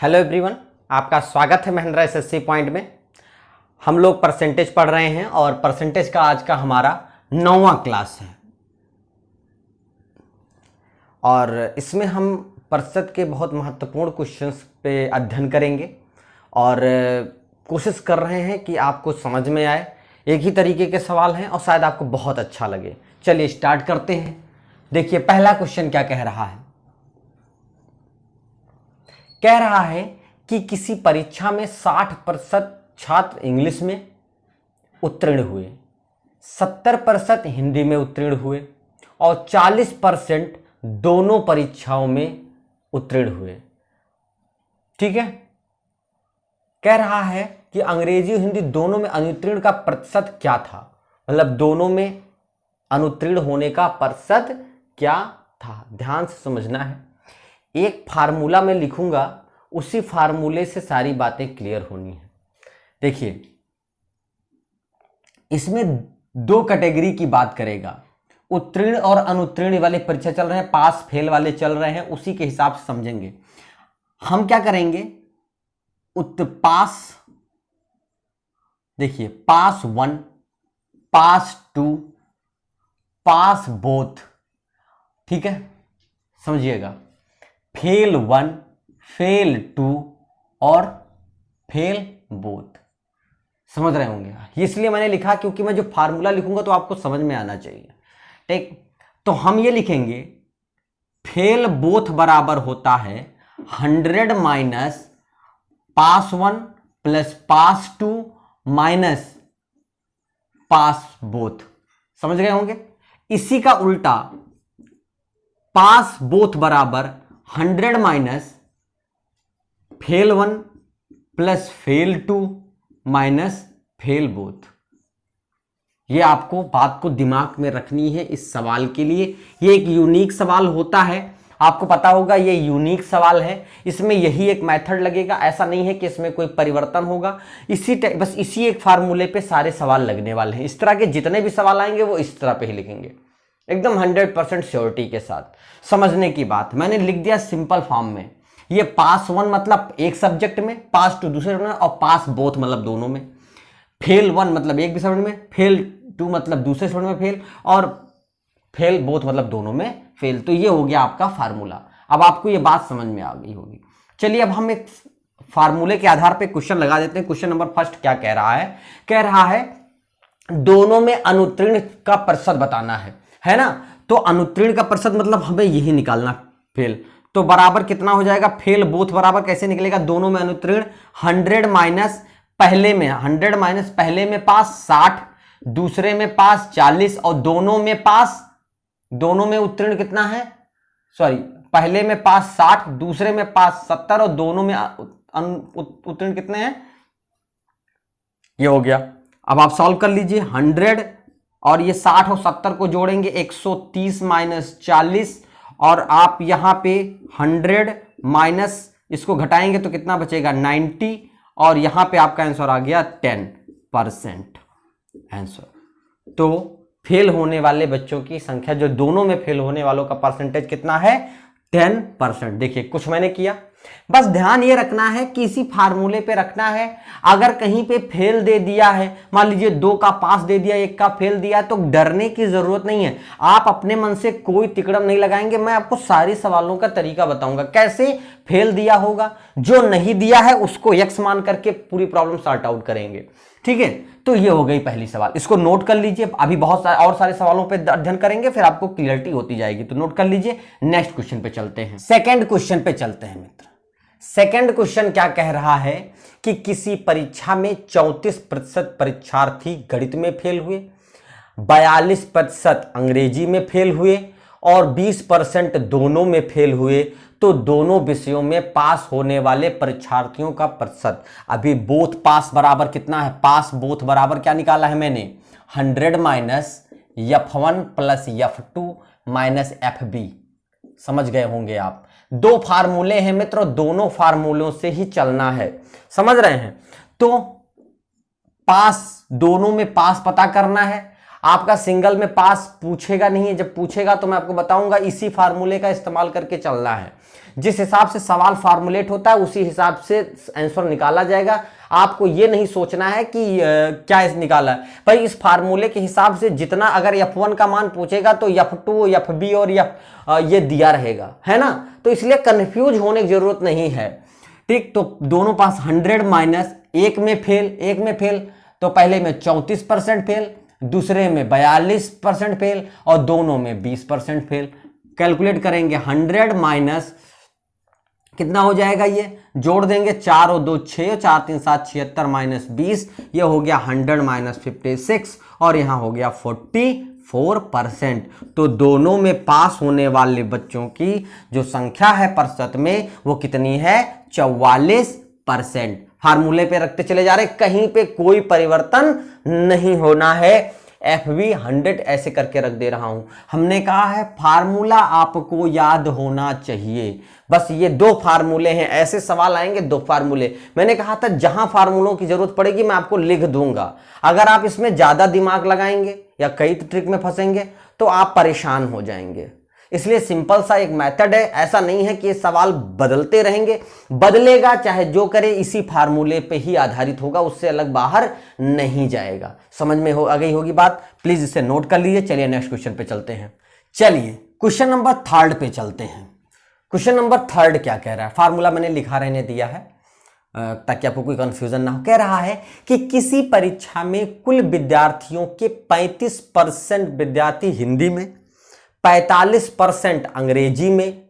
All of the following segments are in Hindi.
हेलो एवरीवन, आपका स्वागत है महिंद्रा एसएससी पॉइंट में। हम लोग परसेंटेज पढ़ रहे हैं और परसेंटेज का आज का हमारा 9वां क्लास है और इसमें हम प्रतिशत के बहुत महत्वपूर्ण क्वेश्चंस पे अध्ययन करेंगे और कोशिश कर रहे हैं कि आपको समझ में आए। एक ही तरीके के सवाल हैं और शायद आपको बहुत अच्छा लगे। चलिए स्टार्ट करते हैं। देखिए पहला क्वेश्चन क्या कह रहा है। कह रहा है कि किसी परीक्षा में 60% छात्र इंग्लिश में उत्तीर्ण हुए, 70% हिंदी में उत्तीर्ण हुए और 40% दोनों परीक्षाओं में उत्तीर्ण हुए। ठीक है। कह रहा है कि अंग्रेजी और हिंदी दोनों में अनुत्तीर्ण का प्रतिशत क्या था, मतलब दोनों में अनुत्तीर्ण होने का प्रतिशत क्या था। ध्यान से समझना है। एक फार्मूला में लिखूंगा, उसी फार्मूले से सारी बातें क्लियर होनी है। देखिए इसमें दो कैटेगरी की बात करेगा, उत्तीर्ण और अनुत्तीर्ण वाले परीक्षा चल रहे हैं, पास फेल वाले चल रहे हैं, उसी के हिसाब से समझेंगे। हम क्या करेंगे, पास, देखिए पास 1, पास 2, पास बोथ। ठीक है, समझिएगा। फेल 1, फेल 2 और फेल बोथ। समझ रहे होंगे। इसलिए मैंने लिखा क्योंकि मैं जो फार्मूला लिखूंगा तो आपको समझ में आना चाहिए। ठीक, तो हम ये लिखेंगे फेल बोथ बराबर होता है 100 माइनस पास 1 प्लस पास 2 माइनस पास बोथ। समझ गए होंगे। इसी का उल्टा पास बोथ बराबर 100 minus fail 1 plus fail 2 minus fail both. ये आपको बात को दिमाग में रखनी है इस सवाल के लिए। ये एक यूनिक सवाल होता है, आपको पता होगा ये यूनिक सवाल है। इसमें यही एक मेथड लगेगा, ऐसा नहीं है कि इसमें कोई परिवर्तन होगा। बस इसी एक फार्मूले पे सारे सवाल लगने वाले हैं। इस तरह के जितने भी सवाल आएंगे वो इस तरह पे ही लिखेंगे, एकदम 100% श्योरिटी के साथ। समझने की बात मैंने लिख दिया सिंपल फॉर्म में। ये पास 1 मतलब एक सब्जेक्ट में, पास 2 दूसरे में और पास बोथ मतलब दोनों में। फेल 1 मतलब एक भी सब्जेक्ट में, फेल 2 मतलब दूसरे सब्जेक्ट में फेल और फेल बोथ मतलब दोनों में फेल। तो ये हो गया आपका फार्मूला। अब आपको ये बात समझ में आ गई होगी। चलिए अब हम एक फार्मूले के आधार पे क्वेश्चन लगा देते हैं। क्वेश्चन नंबर फर्स्ट क्या कह रहा है। कह रहा है दोनों में अनुत्तीर्ण का प्रतिशत बताना है ना। तो अनुत्तीर्ण का प्रतिशत मतलब हमें यही निकालना, फेल। तो बराबर कितना हो जाएगा, फेल बोथ बराबर कैसे निकलेगा, दोनों में अनुत्तीर्ण 100 माइनस पहले में 100 माइनस पहले में पास 60, दूसरे में पास 40 और दोनों में पास, दोनों में उत्तीर्ण कितना है, सॉरी पहले में पास 60, दूसरे में पास 70 और दोनों में उत्तीर्ण कितने हैं, ये हो गया। अब आप सॉल्व कर लीजिए। 100 और ये 60 और 70 को जोड़ेंगे 130 माइनस 40 और आप यहां पे 100 माइनस इसको घटाएंगे तो कितना बचेगा 90 और यहां पे आपका आंसर आ गया 10% आंसर। तो फेल होने वाले बच्चों की संख्या, जो दोनों में फेल होने वालों का परसेंटेज कितना है, 10%। देखिए कुछ मैंने किया, बस ध्यान ये रखना है कि इसी फार्मूले पे रखना है। अगर कहीं पे फेल दे दिया है, मान लीजिए 2 का पास दे दिया, 1 का फेल दिया, तो डरने की जरूरत नहीं है। आप अपने मन से कोई तिकड़म नहीं लगाएंगे। मैं आपको सारे सवालों का तरीका बताऊंगा कैसे फेल दिया होगा, जो नहीं दिया है उसको यक्स मान करके पूरी प्रॉब्लम सॉर्ट आउट करेंगे। ठीक है, तो ये हो गई पहली सवाल, इसको नोट कर लीजिए। अभी बहुत सारे और सारे सवालों पे अध्ययन करेंगे, फिर आपको क्लियरिटी होती जाएगी, तो नोट कर लीजिए। नेक्स्ट क्वेश्चन पे चलते हैं, सेकंड क्वेश्चन पे चलते हैं मित्र। सेकंड क्वेश्चन क्या कह रहा है कि किसी परीक्षा में 34% परीक्षार्थी गणित में फेल हुए, 42% अंग्रेजी में फेल हुए और 20% दोनों में फेल हुए। तो दोनों विषयों में पास होने वाले परीक्षार्थियों का प्रतिशत, अभी बोथ पास बराबर कितना है, पास बोथ बराबर क्या निकाला है मैंने, 100 minus F1 plus F2 minus FB। समझ गए होंगे आप। दो फार्मूले हैं मित्रों, दोनों फार्मूलों से ही चलना है। समझ रहे हैं। तो पास, दोनों में पास पता करना है। आपका सिंगल में पास पूछेगा नहीं है, जब पूछेगा तो मैं आपको बताऊंगा, इसी फार्मूले का इस्तेमाल करके चलना है। जिस हिसाब से सवाल फार्मुलेट होता है उसी हिसाब से आंसर निकाला जाएगा। आपको ये नहीं सोचना है कि क्या इस निकाला है भाई, इस फार्मूले के हिसाब से जितना, अगर F1 का मान पूछेगा तो F2 FB और ये दिया रहेगा, है ना। तो इसलिए कंफ्यूज होने की जरूरत नहीं है, ठीक। तो दोनों पास 100 माइनस एक में फेल, तो पहले में 34% फेल, दूसरे में 42% फेल और दोनों में 20% फेल। कैलकुलेट करेंगे 100 माइनस कितना हो जाएगा, ये जोड़ देंगे 4 और 2 6, 4 3 7 76 माइनस 20, ये हो गया 100 माइनस 56 और यहाँ हो गया 44%। तो दोनों में पास होने वाले बच्चों की जो संख्या है प्रतिशत में वो कितनी है, 44%। फार्मूले पे रखते चले जा रहे, कहीं पे कोई परिवर्तन नहीं होना है। FB 100 ऐसे करके रख दे रहा हूं। हमने कहा है फार्मूला आपको याद होना चाहिए, बस ये 2 फार्मूले हैं, ऐसे सवाल आएंगे 2 फार्मूले। मैंने कहा था जहां फार्मूलों की जरूरत पड़ेगी मैं आपको लिख दूंगा, अगर आप इसमें ज्यादा दिमाग लगाएंगे या कई ट्रिक में फंसेंगे तो आप परेशान हो जाएंगे। इसलिए सिंपल सा एक मेथड है, ऐसा नहीं है कि ये सवाल बदलते रहेंगे, बदलेगा चाहे जो करे इसी फार्मूले पे ही आधारित होगा, उससे अलग बाहर नहीं जाएगा। समझ में आ गई होगी बात, प्लीज इसे नोट कर लीजिए। चलिए नेक्स्ट क्वेश्चन पे चलते हैं। चलिए क्वेश्चन नंबर 3 पे चलते हैं। क्वेश्चन नंबर 3 क्या कह रहा है, फार्मूला मैंने लिखा रहने दिया है ताकि आपको कोई कंफ्यूजन ना हो। कह रहा है कि किसी परीक्षा में कुल विद्यार्थियों के 35% विद्यार्थी हिंदी में, 45% अंग्रेजी में,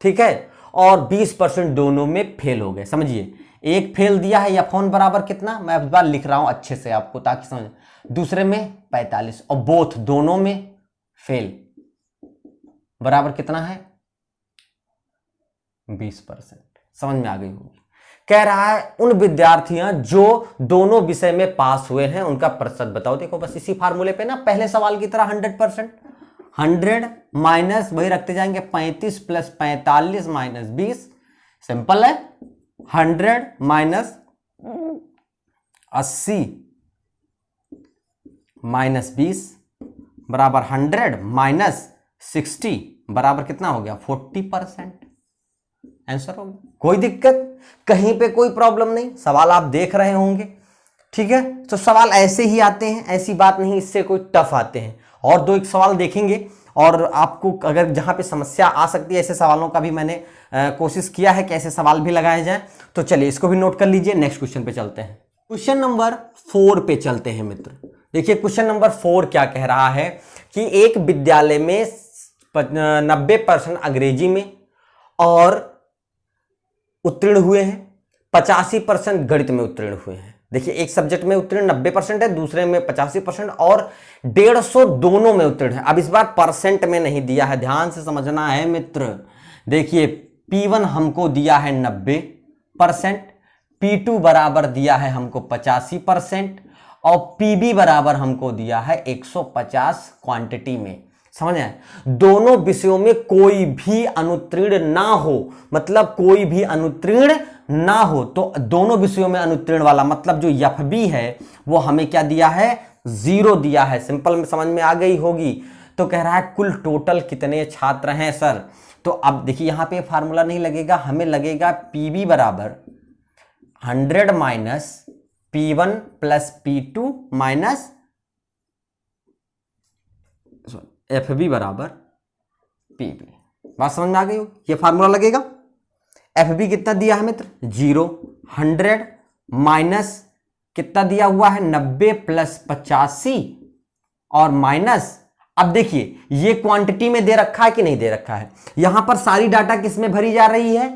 ठीक है, और 20% दोनों में फेल हो गए। समझिए, एक फेल दिया है F1 बराबर कितना, मैं अब बार लिख रहा हूं अच्छे से आपको ताकि समझ, दूसरे में 45 और बोथ दोनों में फेल बराबर कितना है, 20%। समझ में आ गई होगी। कह रहा है उन विद्यार्थियां जो दोनों विषय में पास हुए हैं उनका प्रतिशत बताओ। देखो बस इसी फार्मूले पे ना, पहले सवाल की तरह 100%, 100 माइनस वही रखते जाएंगे 35 प्लस 45 माइनस 20, सिंपल है। 100 माइनस 80 माइनस 20 बराबर 100 माइनस 60 बराबर कितना हो गया, 40%। आंसर हो गया। कोई दिक्कत, कहीं पे कोई प्रॉब्लम नहीं, सवाल आप देख रहे होंगे, ठीक है। तो सवाल ऐसे ही आते हैं, ऐसी बात नहीं इससे कोई टफ आते हैं। और 2 एक सवाल देखेंगे और आपको अगर जहां पे समस्या आ सकती है ऐसे सवालों का भी मैंने कोशिश किया है कि ऐसे सवाल भी लगाए जाएं। तो चलिए इसको भी नोट कर लीजिए। नेक्स्ट क्वेश्चन पे चलते हैं। क्वेश्चन नंबर 4 पे चलते हैं मित्र। देखिए क्वेश्चन नंबर 4 क्या कह रहा है कि एक विद्यालय में 90% अंग्रेजी में और उत्तीर्ण हुए हैं, 85% गणित में उत्तीर्ण हुए हैं। देखिए एक सब्जेक्ट में उत्तीर्ण 90% है, दूसरे में 85% और 150 दोनों में उत्तीर्ण है। अब इस बार परसेंट में नहीं दिया है, ध्यान से समझना है मित्र। देखिए P1 हमको दिया है 90%, P2 बराबर दिया है हमको 85% और PB बराबर हमको दिया है 150 क्वांटिटी में। समझ आए, दोनों विषयों में कोई भी अनुत्तीर्ण ना हो, मतलब कोई भी अनुत्तीर्ण ना हो, तो दोनों विषयों में अनुत्तीर्ण वाला मतलब जो FB है वो हमें क्या दिया है, 0 दिया है। सिंपल में समझ में आ गई होगी। तो कह रहा है कुल टोटल कितने छात्र हैं सर। तो अब देखिए यहां पे फार्मूला नहीं लगेगा, हमें लगेगा PB बराबर 100 minus P1 plus P2 minus FB बराबर PB। बात समझ में आ गई हो, ये फार्मूला लगेगा। FB कितना दिया है मित्र, 0, 100 माइनस कितना दिया हुआ है, 90 प्लस 85 और माइनस, अब देखिए ये क्वांटिटी में दे रखा है कि नहीं दे रखा है। यहां पर सारी डाटा किस में भरी जा रही है,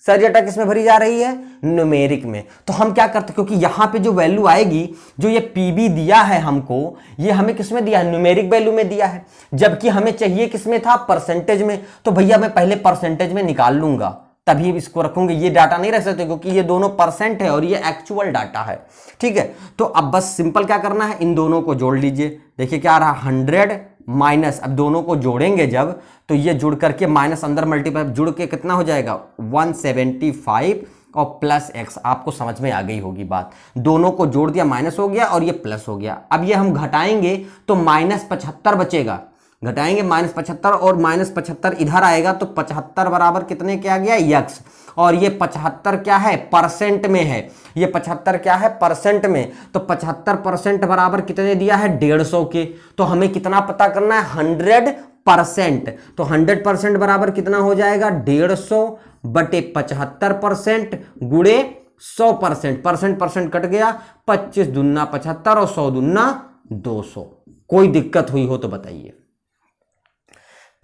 सारी डाटा किस में भरी जा रही है, न्यूमेरिक में। तो हम क्या करते, क्योंकि यहां पे जो वैल्यू आएगी, जो ये PB दिया है हमको, ये हमें किस में दिया है, न्यूमेरिक वैल्यू में दिया है, जबकि हमें चाहिए किस में था, परसेंटेज में। तो भैया मैं पहले परसेंटेज में निकाल लूंगा तभी इसको रखूंगे, ये डाटा नहीं रख सकते क्योंकि ये दोनों परसेंट है और ये एक्चुअल डाटा है, ठीक है। तो अब बस सिंपल क्या करना है, इन दोनों को जोड़ लीजिए। देखिए क्या आ रहा, 100 माइनस, अब दोनों को जोड़ेंगे जब तो ये जुड़ करके माइनस अंदर मल्टीप्लाई जुड़ के कितना हो जाएगा, 175 और प्लस एक्स। आपको समझ में आ गई होगी बात, दोनों को जोड़ दिया माइनस हो गया और ये प्लस हो गया। अब ये हम घटाएंगे तो -75 बचेगा, घटाएंगे -75 और -75 इधर आएगा तो 75 बराबर कितने के आ गया यक्स, और ये 75 क्या है परसेंट में है, ये 75 क्या है परसेंट में, तो 75% बराबर कितने दिया है 150 के। तो हमें कितना पता करना है 100%, तो 100% बराबर कितना हो जाएगा 150 बटे 75% गुणे 100%, परसेंट कट गया, 25 दूना 75 और 100 दूना 200। कोई दिक्कत हुई हो तो बताइए।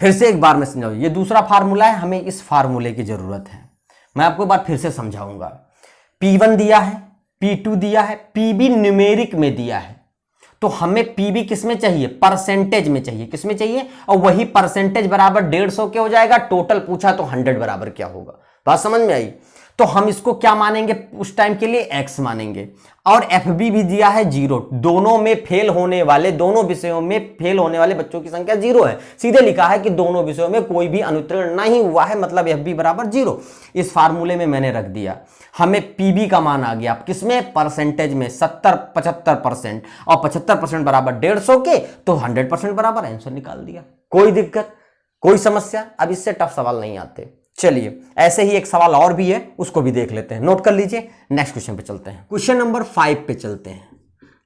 फिर से एक बार मैं समझाऊं, ये दूसरा फार्मूला है, हमें इस फार्मूले की जरूरत है। मैं आपको एक बार फिर से समझाऊंगा। P1 दिया है, P2 दिया है, PB न्यूमेरिक में दिया है, तो हमें PB किस में चाहिए परसेंटेज में चाहिए, किस में चाहिए, और वही परसेंटेज बराबर 150 क्या हो जाएगा, टोटल पूछा तो 100 बराबर क्या होगा। बात समझ में आई। तो हम इसको क्या मानेंगे उस टाइम के लिए x मानेंगे, और FB भी दिया है 0, दोनों में फेल होने वाले, दोनों विषयों में फेल होने वाले बच्चों की संख्या 0 है। सीधे लिखा है कि दोनों विषयों में कोई भी अनुत्तीर्ण नहीं हुआ है, मतलब FB बराबर 0। इस फार्मूले में मैंने रख दिया। हमें PB का मान आ गया किसमें परसेंटेज में 75%, और 75% बराबर 150 के, तो 100% बराबर आंसर निकाल दिया। कोई दिक्कत, कोई समस्या। अब इससे टफ सवाल नहीं आते। चलिए ऐसे ही एक सवाल और भी है, उसको भी देख लेते हैं, नोट कर लीजिए। नेक्स्ट क्वेश्चन पे चलते हैं, क्वेश्चन नंबर 5 पे चलते हैं।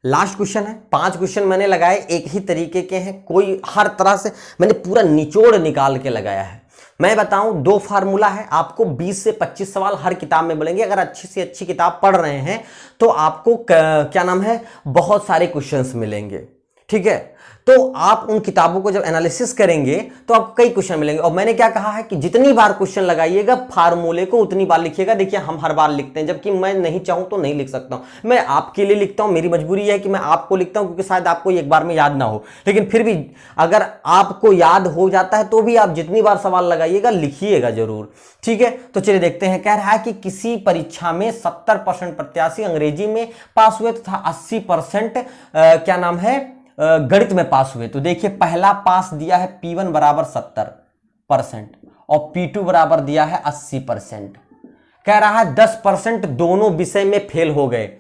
लास्ट क्वेश्चन है, 5 क्वेश्चन मैंने लगाए एक ही तरीके के हैं, कोई हर तरह से मैंने पूरा निचोड़ निकाल के लगाया है। मैं बताऊं 2 फार्मूला है, आपको 20 से 25 सवाल हर किताब में मिलेंगे। अगर अच्छी से अच्छी किताब पढ़ रहे हैं तो आपको क्या नाम है बहुत सारे क्वेश्चंस मिलेंगे, ठीक है। तो आप उन किताबों को जब एनालिसिस करेंगे तो आपको कई क्वेश्चन मिलेंगे। और मैंने क्या कहा है कि जितनी बार क्वेश्चन लगाइएगा फार्मूले को उतनी बार लिखिएगा। देखिए हम हर बार लिखते हैं, जबकि मैं नहीं चाहूं तो नहीं लिख सकता हूं, मैं आपके लिए लिखता हूं, मेरी मजबूरी है कि मैं आपको लिखता हूं, क्योंकि शायद आपको एक बार में याद ना हो। लेकिन फिर भी अगर आपको याद हो जाता है तो भी आप जितनी बार सवाल लगाइएगा लिखिएगा जरूर, ठीक है। तो चलिए देखते हैं। कह रहा है कि किसी परीक्षा में 70% प्रत्याशी अंग्रेजी में पास हुए तथा 80% क्या नाम है गणित में पास हुए। तो देखिए पहला पास दिया है P1 बराबर 70% और P2 बराबर दिया है 80%। कह रहा है 10% दोनों विषय में फेल हो गए,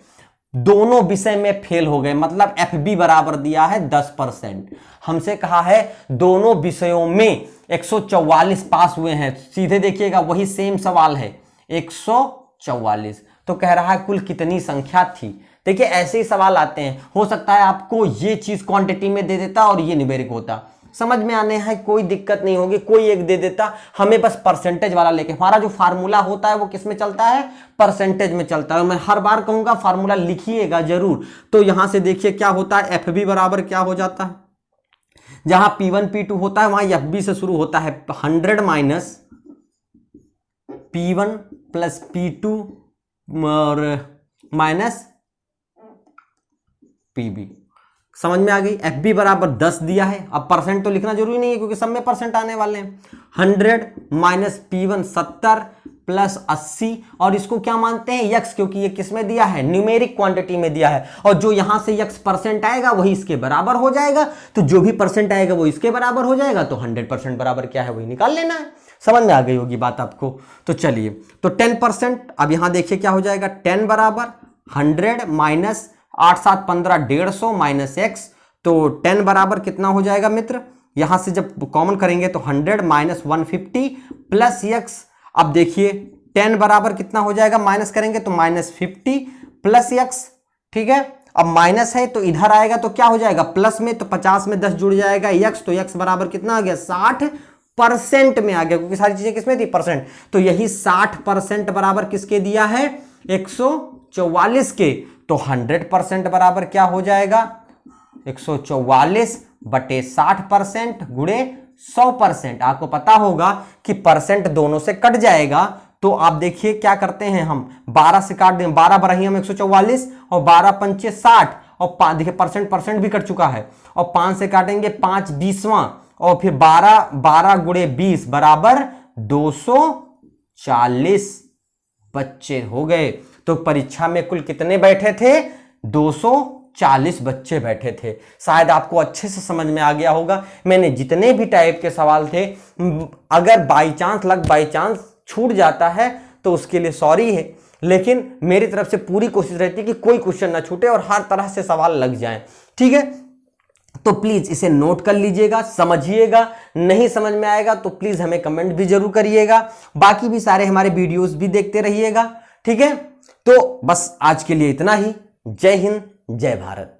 दोनों विषय में फेल हो गए, मतलब FB बराबर दिया है 10%। हमसे कहा है दोनों विषयों में 144 पास हुए हैं। सीधे देखिएगा वही सेम सवाल है 144। तो कह रहा है कुल कितनी संख्या थी। देखिए ऐसे ही सवाल आते हैं, हो सकता है आपको ये चीज क्वांटिटी में दे देता और ये न्यूमेरिक होता, समझ में आने है कोई दिक्कत नहीं होगी, कोई एक दे देता, हमें बस परसेंटेज वाला लेके। हमारा जो फार्मूला होता है वो किस में चलता है परसेंटेज में चलता है। मैं हर बार कहूंगा फार्मूला लिखिएगा जरूर। तो यहां से देखिए क्या होता है, FB बराबर क्या हो जाता है, जहां P1 P2 होता है वहां FB से शुरू होता है 100 माइनस P1 प्लस P2 और माइनस PB। समझ में आ गई। FB बराबर 10 दिया है, अब परसेंट तो लिखना जरूरी नहीं है क्योंकि सब में परसेंट आने वाले हैं। 100 माइनस P1 70 प्लस 80, और इसको क्या मानते हैं यक्स, क्योंकि ये किस में दिया है न्यूमेरिक क्वांटिटी में दिया है, और जो यहां से यक्स परसेंट आएगा वही इसके बराबर हो जाएगा। तो जो भी परसेंट आएगा वो इसके बराबर हो जाएगा, तो 100% बराबर क्या है वही निकाल लेना है। समझ में आ गई होगी बात आपको। तो चलिए तो 10%, अब यहां देखिए क्या हो जाएगा, 10 बराबर 100 माइनस 8 7 15 150 माइनस x, तो 10 बराबर कितना हो जाएगा मित्र, यहां से जब कॉमन करेंगे तो 100 माइनस 150 प्लस x। अब देखिए 10 बराबर कितना हो जाएगा, माइनस करेंगे तो माइनस 50 प्लस x, ठीक है। अब माइनस है तो इधर आएगा तो क्या हो जाएगा प्लस में, तो 50 में 10 जुड़ जाएगा x, तो x बराबर कितना आ गया 60% में आ गया, क्योंकि सारी चीजें किसमें थी परसेंट। तो यही 60% बराबर किसके दिया है 144 के। तो 100% बराबर क्या हो जाएगा 144 बटे 60% गुणे 100%। आपको पता होगा कि परसेंट दोनों से कट जाएगा, तो आप देखिए क्या करते हैं हम 12 से काट दें, 12 बराही हम 144 और 12 पंचे 60, और देखिए परसेंट भी कट चुका है, और 5 से काटेंगे 5 20वां, और फिर 12 गुणे 20 बराबर 240 बच्चे हो गए। तो परीक्षा में कुल कितने बैठे थे 240 बच्चे बैठे थे। शायद आपको अच्छे से समझ में आ गया होगा। मैंने जितने भी टाइप के सवाल थे, अगर बाई चांस छूट जाता है तो उसके लिए सॉरी है, लेकिन मेरी तरफ से पूरी कोशिश रहती है कि कोई क्वेश्चन ना छूटे और हर तरह से सवाल लग जाएं, ठीक है। तो प्लीज इसे नोट कर लीजिएगा, समझिएगा। नहीं समझ में आएगा तो प्लीज हमें कमेंट भी जरूर करिएगा। बाकी भी सारे हमारे वीडियोस भी देखते रहिएगा, ठीक है। तो बस आज के लिए इतना ही। जय हिंद, जय भारत।